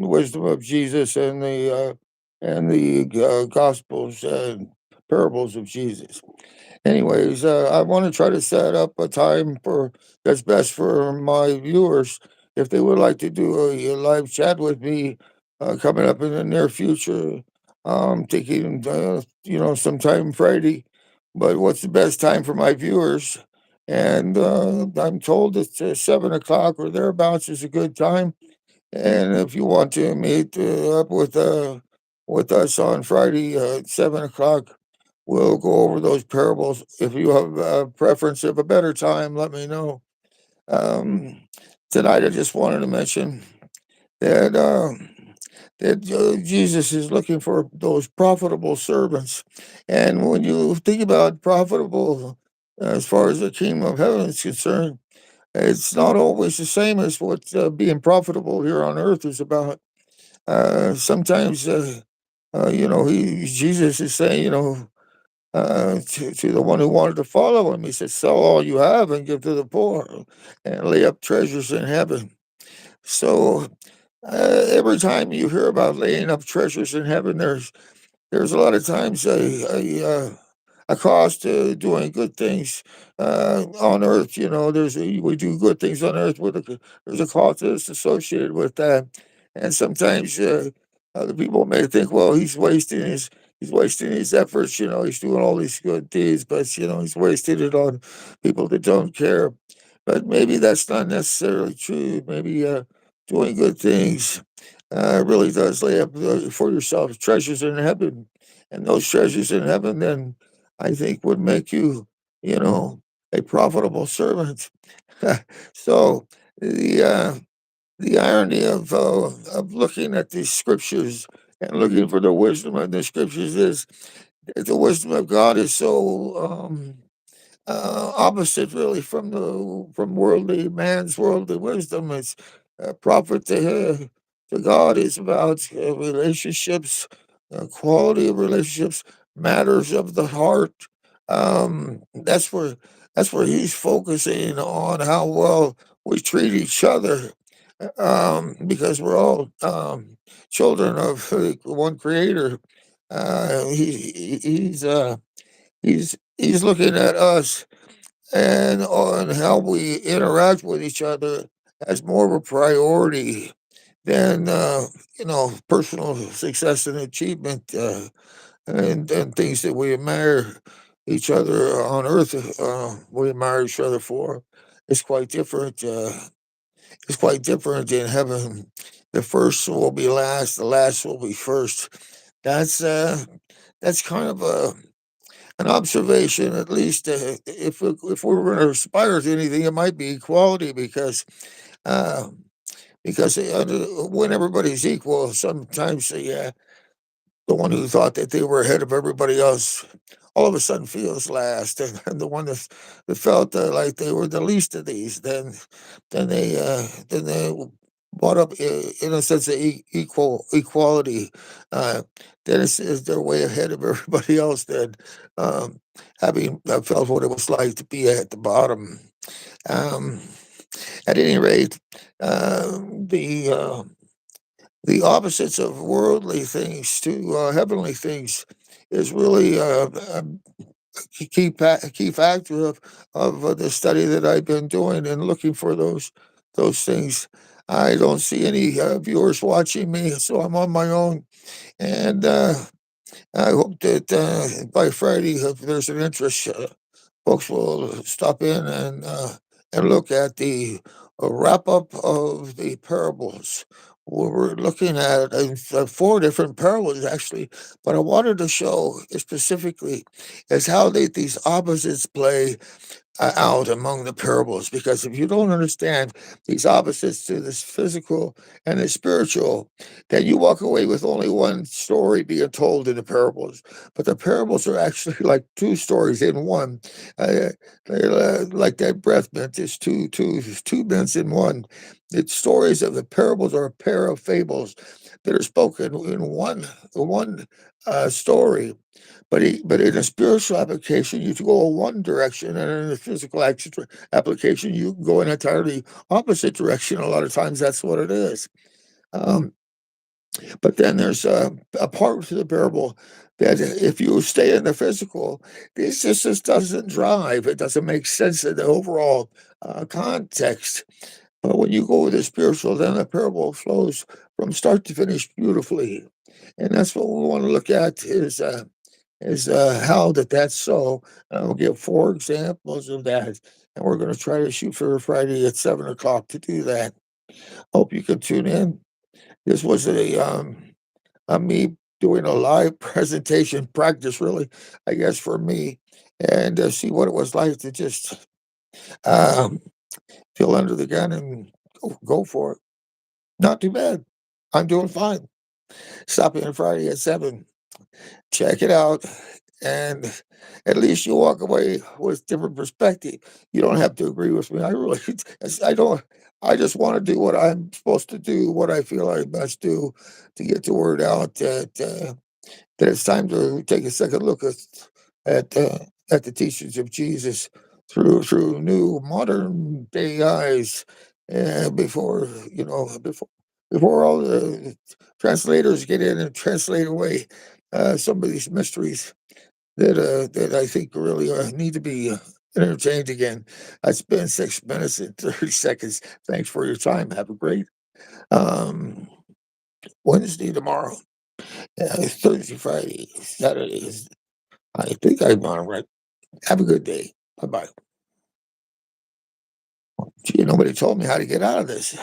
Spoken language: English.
wisdom of Jesus and the Gospels and parables of Jesus. Anyways, I want to try to set up a time for that's best for my viewers if they would like to do a live chat with me coming up in the near future. Thinking sometime Friday, but what's the best time for my viewers? And I'm told it's 7 o'clock or thereabouts is a good time. And if you want to meet up with us on Friday at 7 o'clock, we'll go over those parables. If you have a preference of a better time, let me know. Um, Tonight, I just wanted to mention that Jesus is looking for those profitable servants, and when you think about profitable, as far as the kingdom of heaven is concerned, it's not always the same as what being profitable here on earth is about. Sometimes, Jesus is saying, to the one who wanted to follow him, he said, "Sell all you have and give to the poor, and lay up treasures in heaven." So every time you hear about laying up treasures in heaven, there's a lot of times a cost to doing good things on earth. We do good things on earth there's a cost that's associated with that, and sometimes other people may think, well, he's wasting his efforts. He's doing all these good deeds, but he's wasted it on people that don't care. But maybe that's not necessarily true. Maybe doing good things really does lay up for yourself treasures in heaven, and those treasures in heaven then I think would make you, you know, a profitable servant. So the uh, the irony of looking at these scriptures and looking for the wisdom of the scriptures is that the wisdom of God is so opposite, really, from worldly man's worldly wisdom. It's prophet to God is about relationships, quality of relationships, matters of the heart. That's where he's focusing on how well we treat each other, because we're all children of one Creator. He's looking at us and on how we interact with each other as more of a priority than personal success and achievement, and things that we admire each other on earth. We admire each other for. It's quite different. It's quite different in heaven. The first will be last. The last will be first. That's uh, that's kind of an observation, at least. If we were going to aspire to anything, it might be equality, uh, because when everybody's equal, sometimes the one who thought that they were ahead of everybody else all of a sudden feels last, and the one that felt like they were the least of these, then they brought up in a sense of equality. Uh, then it's they're way ahead of everybody else. Then um, having felt what it was like to be at the bottom. Um, at any rate, the opposites of worldly things to heavenly things is really a key factor of the study that I've been doing and looking for those things. I don't see any viewers watching me, so I'm on my own, and I hope that by Friday, if there's an interest, folks will stop in and look at the wrap up of the parables. We're looking at four different parables, actually, but I wanted to show specifically is how these opposites play out among the parables, because if you don't understand these opposites to this physical and the spiritual, then you walk away with only one story being told in the parables. But the parables are actually like two stories in one. uh, like that breath mint is two mints in one. The stories of the parables are a pair of fables that are spoken in one story, but in a spiritual application, you go in one direction, and in a physical application, you go in an entirely opposite direction. A lot of times, that's what it is. Um, But then there's a part to the parable that if you stay in the physical, this just doesn't drive. It doesn't make sense in the overall context. But when you go with the spiritual, then the parable flows from start to finish beautifully. And that's what we want to look at is how that's so. I'll give 4 examples of that. And we're going to try to shoot for Friday at 7 o'clock to do that. Hope you can tune in. This was me doing a live presentation practice, really, I guess, for me, and see what it was like to just um, feel under the gun and go for it. Not too bad. I'm doing fine. Stop in Friday at 7. Check it out, and at least you walk away with different perspective. You don't have to agree with me. I really, I don't. I just want to do what I'm supposed to do, what I feel I must do to get the word out that it's time to take a second look at at the teachings of Jesus through new modern day eyes, before before all the translators get in and translate away some of these mysteries that I think really need to be entertained again. I spent 6 minutes and 30 seconds. Thanks for your time. Have a great um, Wednesday tomorrow. Thursday, Friday, Saturday. I think I'm on right. Have a good day. Bye bye. Gee, nobody told me how to get out of this.